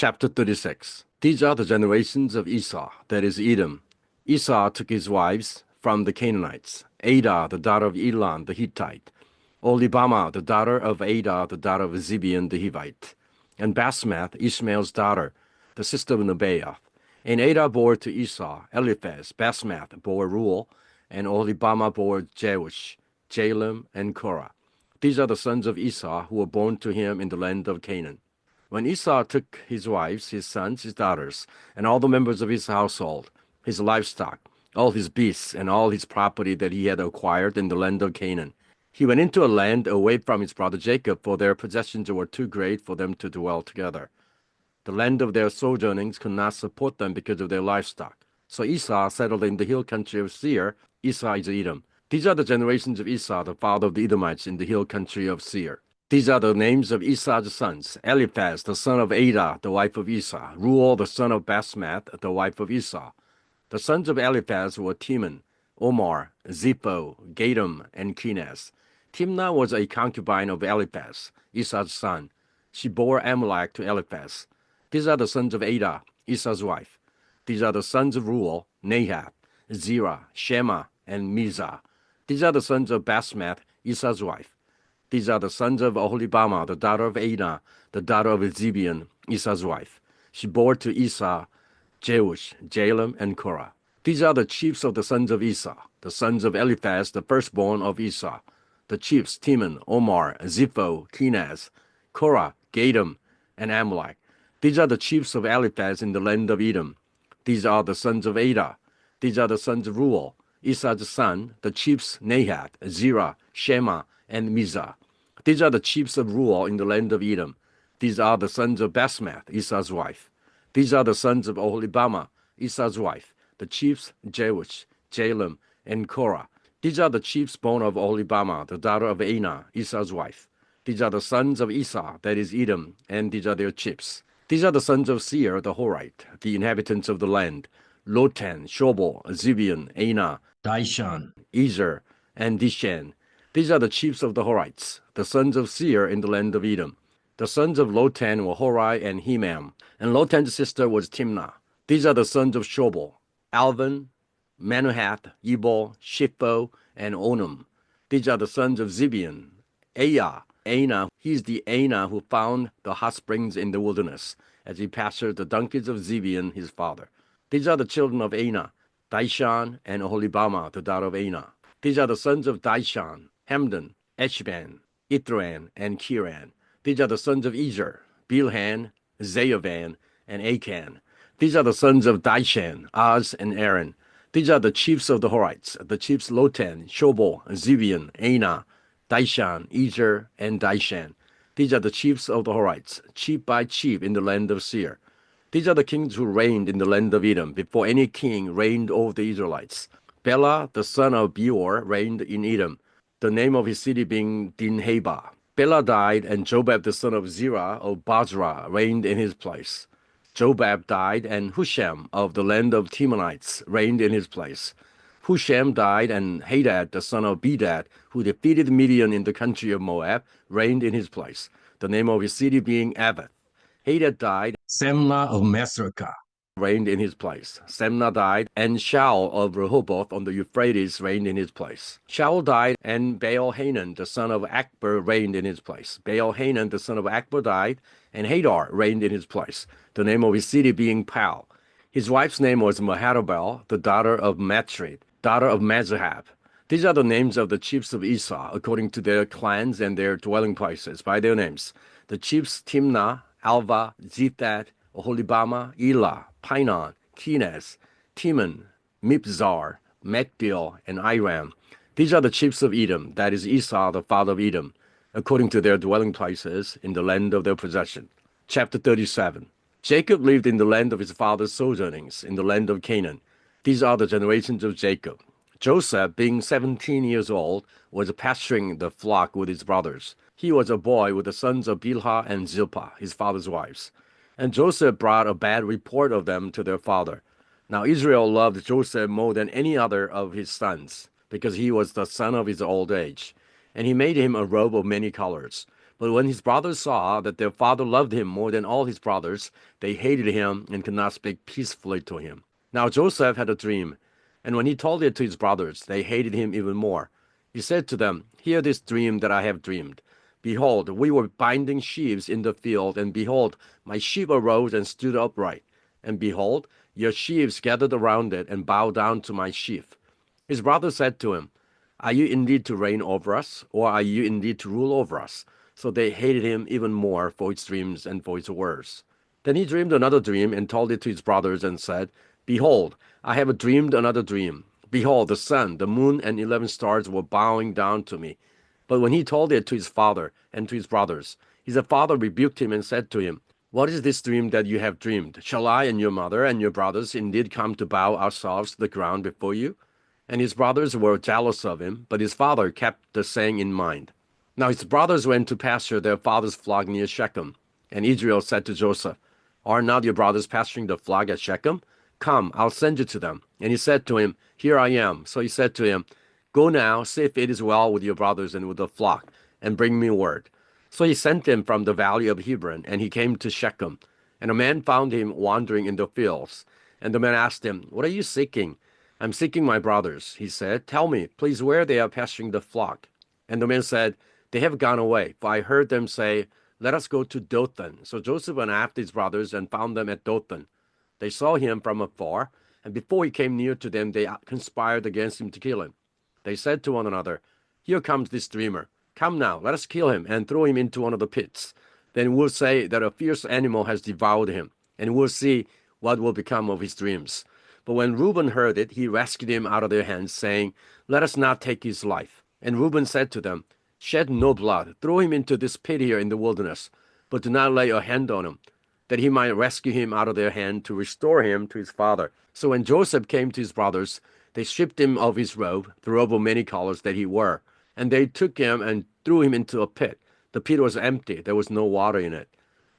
Chapter 36. These are the generations of Esau, that is Edom. Esau took his wives from the Canaanites, Adah, the daughter of Elon the Hittite, Oholibamah, the daughter of Adah, the daughter of Zibeon the Hivite, and Basmath, Ishmael's daughter, the sister of Nebaioth. And Adah bore to Esau Eliphaz. Basmath bore Ruel, and Oholibamah bore Jeush, Jalem, and Korah. These are the sons of Esau who were born to him in the land of Canaan. When Esau took his wives, his sons, his daughters, and all the members of his household, his livestock, all his beasts, and all his property that he had acquired in the land of Canaan, he went into a land away from his brother Jacob, for their possessions were too great for them to dwell together. The land of their sojournings could not support them because of their livestock. So Esau settled in the hill country of Seir. Esau is Edom. These are the generations of Esau, the father of the Edomites, in the hill country of Seir. These are the names of Esau's sons: Eliphaz, the son of Adah, the wife of Esau; Ruel, the son of Basmath, the wife of Esau. The sons of Eliphaz were Teman, Omar, Zipho, Gatam, and Kenaz. Timnah was a concubine of Eliphaz, Esau's son. She bore Amalek to Eliphaz. These are the sons of Adah, Esau's wife. These are the sons of Ruel: Nahath, Zerah, Shema, and Mizah. These are the sons of Basmath, Esau's wife. These are the sons of Oholibamah, the daughter of Adah, the daughter of Zibeon, Esau's wife. She bore to Esau Jeush, Jalem, and Korah. These are the chiefs of the sons of Esau, the sons of Eliphaz, the firstborn of Esau. The chiefs: Teman, Omar, Zipho, Kenaz, Korah, Gatam, and Amalek. These are the chiefs of Eliphaz in the land of Edom. These are the sons of Adah. These are the sons of Ruel, Esau's son, the chiefs: Nahath, Zerah, Shema, and Mizah. These are the chiefs of Ruel in the land of Edom. These are the sons of Basmath, Esau's wife. These are the sons of Oholibamah, Esau's wife, the chiefs: Jeush, Jalem, and Korah. These are the chiefs born of Oholibamah, the daughter of Anah, Esau's wife. These are the sons of Esau, that is Edom, and these are their chiefs. These are the sons of Seir the Horite, the inhabitants of the land: Lotan, Shobal, Zibeon, Anah, Dishan, Ezer, and Dishan. These are the chiefs of the Horites, the sons of Seir in the land of Edom. The sons of Lotan were Hori and Hemam, and Lotan's sister was Timnah. These are the sons of Shobal: Alvan, Manahath, Ebal, Shipho, and Onam. These are the sons of Zibeon: Anah. He is the Anah who found the hot springs in the wilderness, as he pastured the donkeys of Zibeon his father. These are the children of Anah: Dishan and Oholibamah, the daughter of Anah. These are the sons of Dishan: Hamdan, Eshban, Ithran, and Kiran. These are the sons of Ezer: Bilhan, Zayavan, and Achan. These are the sons of Dishan: Oz and Aaron. These are the chiefs of the Horites, the chiefs: Lotan, Shobal, Zibeon, Anah, Dishan, Ezer, and Dishan. These are the chiefs of the Horites, chief by chief in the land of Seir. These are the kings who reigned in the land of Edom before any king reigned over the Israelites. Bela, the son of Beor, reigned in Edom, the name of his city being Dinhabah. Bela died, and Jobab, the son of Zerah of Basra, reigned in his place. Jobab died, and Husham of the land of Temanites reigned in his place. Husham died, and Hadad, the son of Bedad, who defeated Midian in the country of Moab, reigned in his place, the name of his city being Avith. Hadad died. Semnah of Masrekah reigned in his place. Semnah died, and Shaul of Rehoboth on the Euphrates reigned in his place. Shaul died, and Baal-Hanan, the son of Akbor, reigned in his place. Baal-Hanan, the son of Akbor, died, and Hadar reigned in his place, the name of his city being Pal. His wife's name was Mehetabel, the daughter of Matred, daughter of Mazahab. These are the names of the chiefs of Esau, according to their clans and their dwelling places, by their names. The chiefs: Timnah, Alva, Zethad, Oholibamah, Elah, Pinon, Kenaz, Teman, Mibzar, Makbil, and Iram. These are the chiefs of Edom, that is Esau, the father of Edom, according to their dwelling places in the land of their possession. Chapter 37. Jacob lived in the land of his father's sojournings, in the land of Canaan. These are the generations of Jacob. Joseph, being 17 years old, was pasturing the flock with his brothers. He was a boy with the sons of Bilhah and Zilpah, his father's wives. And Joseph brought a bad report of them to their father. Now Israel loved Joseph more than any other of his sons, because he was the son of his old age. And he made him a robe of many colors. But when his brothers saw that their father loved him more than all his brothers, they hated him and could not speak peacefully to him. Now Joseph had a dream, and when he told it to his brothers, they hated him even more. He said to them, "Hear this dream that I have dreamed. Behold, we were binding sheaves in the field, and behold, my sheep arose and stood upright. And behold, your sheaves gathered around it and bowed down to my sheaf." His brothers said to him, "Are you indeed to reign over us, or are you indeed to rule over us?" So they hated him even more for his dreams and for his words. Then he dreamed another dream and told it to his brothers and said, "Behold, I have dreamed another dream. Behold, the sun, the moon, and 11 stars were bowing down to me." But when he told it to his father and to his brothers, his father rebuked him and said to him, "What is this dream that you have dreamed? Shall I and your mother and your brothers indeed come to bow ourselves to the ground before you?" And his brothers were jealous of him, but his father kept the saying in mind. Now his brothers went to pasture their father's flock near Shechem. And Israel said to Joseph, "Are not your brothers pasturing the flock at Shechem? Come, I'll send you to them." And he said to him, "Here I am." So he said to him, "Go now, see if it is well with your brothers and with the flock, and bring me word." So he sent him from the valley of Hebron, and he came to Shechem. And a man found him wandering in the fields. And the man asked him, "What are you seeking?" "I'm seeking my brothers," he said. "Tell me, please, where they are pasturing the flock." And the man said, "They have gone away, for I heard them say, 'Let us go to Dothan.'" So Joseph went after his brothers and found them at Dothan. They saw him from afar, and before he came near to them, they conspired against him to kill him. They said to one another, "Here comes this dreamer. Come now, let us kill him and throw him into one of the pits. Then we'll say that a fierce animal has devoured him, and we'll see what will become of his dreams." But when Reuben heard it, he rescued him out of their hands, saying, "Let us not take his life." And Reuben said to them, "Shed no blood. Throw him into this pit here in the wilderness, but do not lay a hand on him, that he might rescue him out of their hand to restore him to his father." So when Joseph came to his brothers, they stripped him of his robe, the robe of many colors that he wore, and they took him and threw him into a pit. The pit was empty, there was no water in it.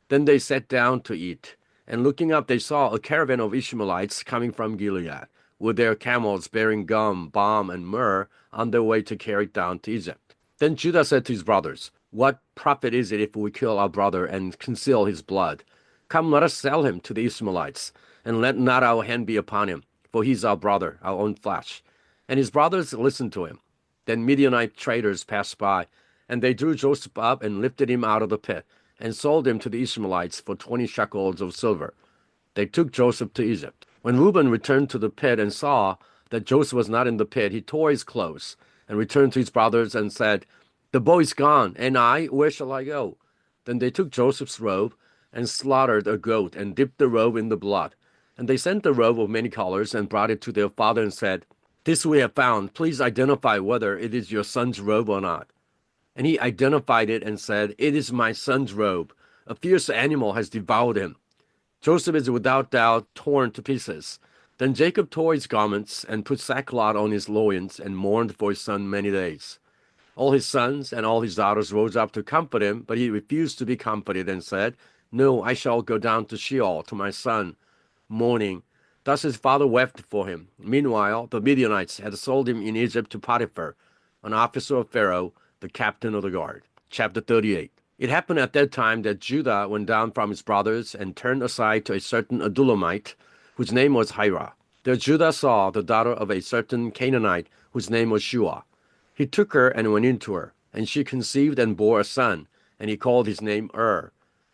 Then they sat down to eat, and looking up they saw a caravan of Ishmaelites coming from Gilead, with their camels bearing gum, balm, and myrrh on their way to carry it down to Egypt. Then Judah said to his brothers, "What profit is it if we kill our brother and conceal his blood? Come, let us sell him to the Ishmaelites, and let not our hand be upon him, for he is our brother, our own flesh." And his brothers listened to him. Then Midianite traders passed by, and they drew Joseph up and lifted him out of the pit, and sold him to the Ishmaelites for 20 shekels of silver. They took Joseph to Egypt. When Reuben returned to the pit and saw that Joseph was not in the pit, he tore his clothes, and returned to his brothers and said, "The boy is gone, and I, where shall I go?" Then they took Joseph's robe and slaughtered a goat and dipped the robe in the blood. And they sent the robe of many colors and brought it to their father and said, "This we have found. Please identify whether it is your son's robe or not." And he identified it and said, "It is my son's robe. A fierce animal has devoured him. Joseph is without doubt torn to pieces." Then Jacob tore his garments and put sackcloth on his loins and mourned for his son many days. All his sons and all his daughters rose up to comfort him, but he refused to be comforted and said, "No, I shall go down to Sheol to my son," mourning. Thus his father wept for him. Meanwhile, the Midianites had sold him in Egypt to Potiphar, an officer of Pharaoh, the captain of the guard. Chapter 38. It happened at that time that Judah went down from his brothers and turned aside to a certain Adullamite, whose name was Hira. There Judah saw the daughter of a certain Canaanite, whose name was Shua. He took her and went into her, and she conceived and bore a son, and he called his name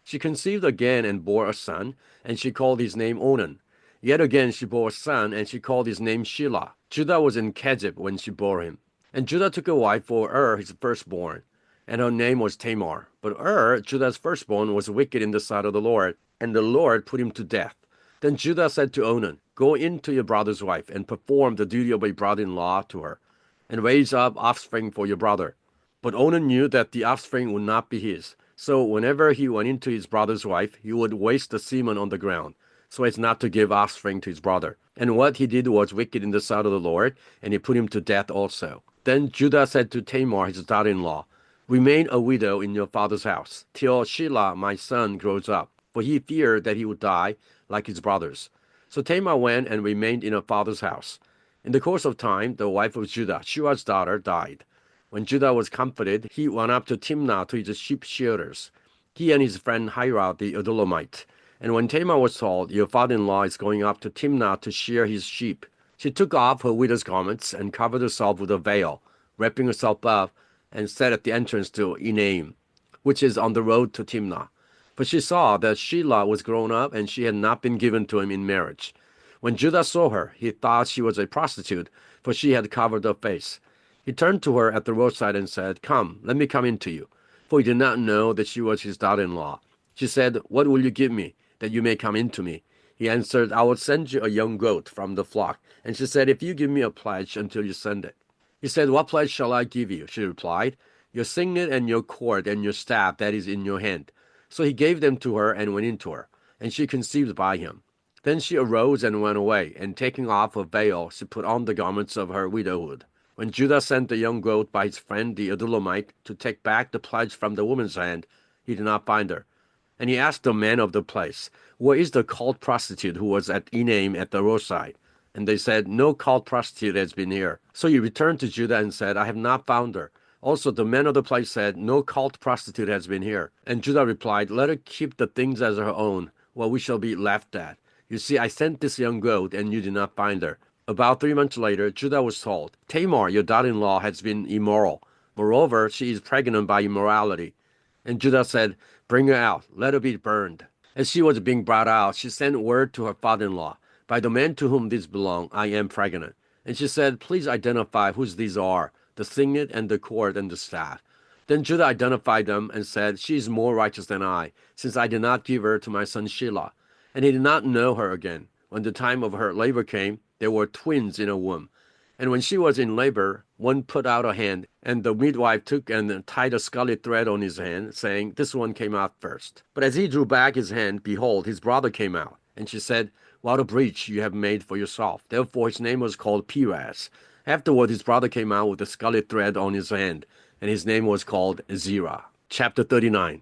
She conceived again and bore a son, and she called his name Onan. Yet again she bore a son, and she called his name Shelah. Judah was in Kezib when she bore him. And Judah took a wife for his firstborn, and her name was Tamar. But Judah's firstborn, was wicked in the sight of the Lord, and the Lord put him to death. Then Judah said to Onan, "Go in to your brother's wife, and perform the duty of a brother-in-law to her, and raise up offspring for your brother." But Onan knew that the offspring would not be his. So whenever he went into his brother's wife, he would waste the semen on the ground, so as not to give offspring to his brother. And what he did was wicked in the sight of the Lord, and he put him to death also. Then Judah said to Tamar, his daughter-in-law, "Remain a widow in your father's house, till Shelah my son grows up," for he feared that he would die like his brothers. So Tamar went and remained in her father's house. In the course of time, the wife of Judah, Shua's daughter, died. When Judah was comforted, he went up to Timnah to his sheep shearers, he and his friend Hira the Adullamite. And when Tamar was told, "Your father-in-law is going up to Timnah to shear his sheep," she took off her widow's garments and covered herself with a veil, wrapping herself up, and sat at the entrance to Enaim, which is on the road to Timnah. For she saw that Shelah was grown up, and she had not been given to him in marriage. When Judah saw her, he thought she was a prostitute, for she had covered her face. He turned to her at the roadside and said, "Come, let me come in to you." For he did not know that she was his daughter-in-law. She said, "What will you give me, that you may come in to me?" He answered, "I will send you a young goat from the flock." And she said, "If you give me a pledge until you send it." He said, "What pledge shall I give you?" She replied, "Your signet and your cord and your staff that is in your hand." So he gave them to her and went in to her, and she conceived by him. Then she arose and went away, and taking off her veil, she put on the garments of her widowhood. When Judah sent the young goat by his friend the Adullamite to take back the pledge from the woman's hand, he did not find her. And he asked the men of the place, "Where is the cult prostitute who was at Enaim at the roadside?" And they said, "No cult prostitute has been here." So he returned to Judah and said, "I have not found her." Also the men of the place said, "No cult prostitute has been here." And Judah replied, "Let her keep the things as her own, while we shall be laughed at. You see, I sent this young goat, and you did not find her." About 3 months later, Judah was told, "Tamar, your daughter-in-law, has been immoral. Moreover, she is pregnant by immorality." And Judah said, "Bring her out, let her be burned." As she was being brought out, she sent word to her father-in-law, "By the man to whom these belong, I am pregnant." And she said, "Please identify whose these are, the signet and the cord and the staff." Then Judah identified them and said, "She is more righteous than I, since I did not give her to my son Shelah." And he did not know her again. When the time of her labor came, there were twins in her womb. And when she was in labor, one put out a hand, and the midwife took and tied a scarlet thread on his hand, saying, "This one came out first." But as he drew back his hand, behold, his brother came out. And she said, "What a breach you have made for yourself." Therefore his name was called Perez. Afterward his brother came out with the scarlet thread on his hand, and his name was called Zerah. Chapter 39.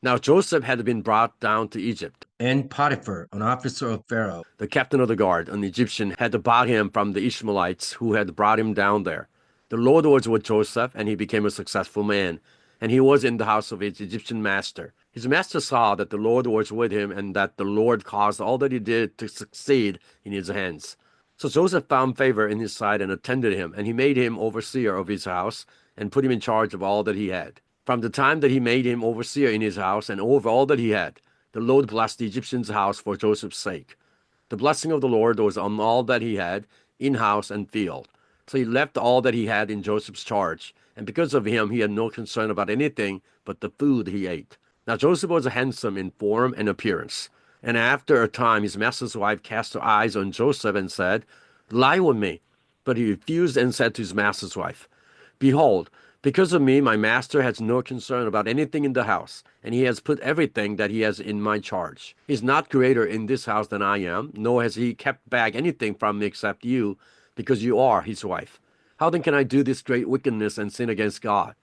Now Joseph had been brought down to Egypt, and Potiphar, an officer of Pharaoh, the captain of the guard, an Egyptian, had bought him from the Ishmaelites who had brought him down there. The Lord was with Joseph, and he became a successful man, and he was in the house of his Egyptian master. His master saw that the Lord was with him, and that the Lord caused all that he did to succeed in his hands. So Joseph found favor in his sight and attended him, and he made him overseer of his house, and put him in charge of all that he had. From the time that he made him overseer in his house and over all that he had, the Lord blessed the Egyptian's house for Joseph's sake. The blessing of the Lord was on all that he had, in house and field. So he left all that he had in Joseph's charge, and because of him he had no concern about anything but the food he ate. Now Joseph was handsome in form and appearance. And after a time his master's wife cast her eyes on Joseph and said, "Lie with me." But he refused and said to his master's wife, "Behold, because of me, my master has no concern about anything in the house, and he has put everything that he has in my charge. He is not greater in this house than I am, nor has he kept back anything from me except you, because you are his wife. How then can I do this great wickedness and sin against God?"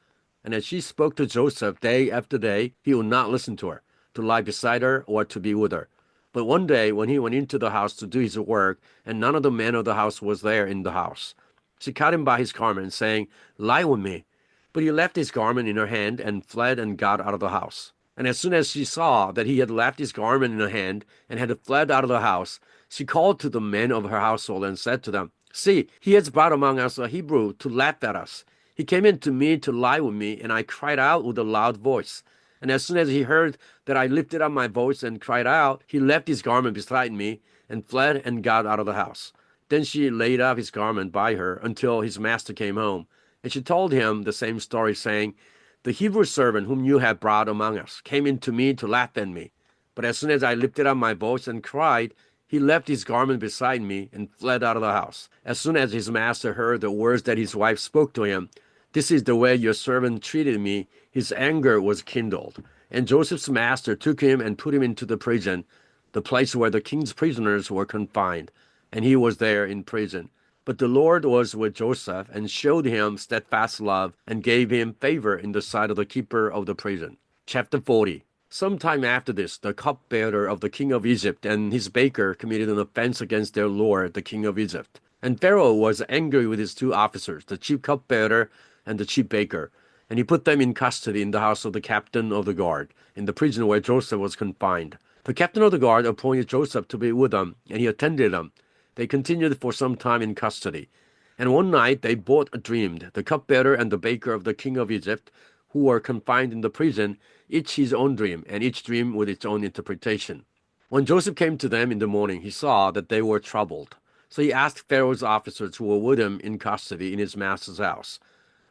And as she spoke to Joseph day after day, he would not listen to her, to lie beside her or to be with her. But one day, when he went into the house to do his work, and none of the men of the house was there in the house, she caught him by his garment, saying, "Lie with me." But he left his garment in her hand and fled and got out of the house. And as soon as she saw that he had left his garment in her hand and had fled out of the house, she called to the men of her household and said to them, "See, he has brought among us a Hebrew to laugh at us. He came in to me to lie with me, and I cried out with a loud voice. And as soon as he heard that I lifted up my voice and cried out, he left his garment beside me and fled and got out of the house." Then she laid up his garment by her until his master came home. And she told him the same story, saying, "The Hebrew servant whom you have brought among us came in to me to laugh at me. But as soon as I lifted up my voice and cried, he left his garment beside me and fled out of the house." As soon as his master heard the words that his wife spoke to him, "This is the way your servant treated me," his anger was kindled. And Joseph's master took him and put him into the prison, the place where the king's prisoners were confined, and he was there in prison. But the Lord was with Joseph and showed him steadfast love and gave him favor in the sight of the keeper of the prison. Chapter 40. Some time after this, the cupbearer of the king of Egypt and his baker committed an offense against their lord, the king of Egypt. And Pharaoh was angry with his two officers, the chief cupbearer and the chief baker, and he put them in custody in the house of the captain of the guard, in the prison where Joseph was confined. The captain of the guard appointed Joseph to be with them, and he attended them. They continued for some time in custody. And one night they both dreamed, the cupbearer and the baker of the king of Egypt, who were confined in the prison, each his own dream, and each dream with its own interpretation. When Joseph came to them in the morning, he saw that they were troubled. So he asked Pharaoh's officers who were with him in custody in his master's house,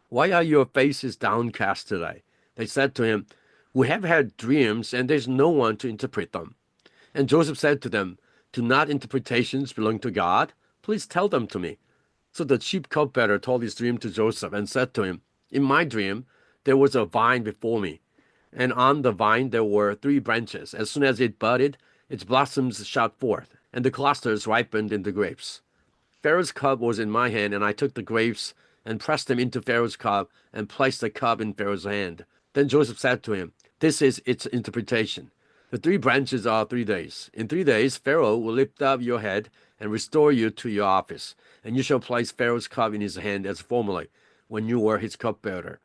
"Why are your faces downcast today?" They said to him, "We have had dreams, and there's no one to interpret them." And Joseph said to them, "Do not interpretations belong to God? Please tell them to me." So the chief cupbearer told his dream to Joseph and said to him, "In my dream, there was a vine before me, and on the vine there were 3 branches. As soon as it budded, its blossoms shot forth, and the clusters ripened into grapes. Pharaoh's cup was in my hand, and I took the grapes and pressed them into Pharaoh's cup and placed the cup in Pharaoh's hand." Then Joseph said to him, "This is its interpretation. The 3 branches are 3 days. In 3 days, Pharaoh will lift up your head and restore you to your office, and you shall place Pharaoh's cup in his hand as formerly, when you were his cupbearer.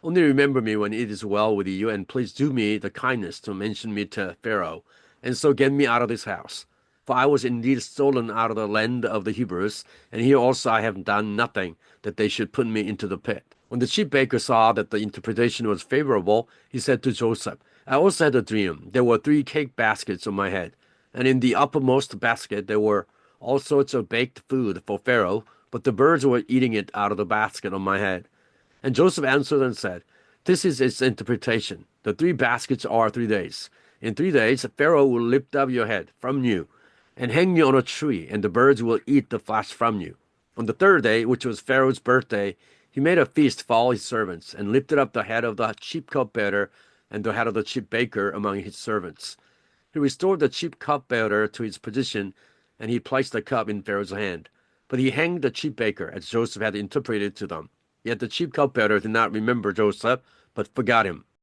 Only remember me when it is well with you, and please do me the kindness to mention me to Pharaoh, and so get me out of this house. For I was indeed stolen out of the land of the Hebrews, and here also I have done nothing that they should put me into the pit." When the chief baker saw that the interpretation was favorable, he said to Joseph, "I also had a dream. There were 3 cake baskets on my head, and in the uppermost basket there were all sorts of baked food for Pharaoh, but the birds were eating it out of the basket on my head." And Joseph answered and said, "This is its interpretation. The 3 baskets are 3 days. In 3 days Pharaoh will lift up your head from you and hang you on a tree, and the birds will eat the flesh from you." On the 3rd day, which was Pharaoh's birthday, he made a feast for all his servants, and lifted up the head of the chief cupbearer and the head of the chief baker among his servants. He restored the chief cupbearer to his position, and he placed the cup in Pharaoh's hand. But he hanged the chief baker, as Joseph had interpreted to them. Yet the chief cupbearer did not remember Joseph, but forgot him.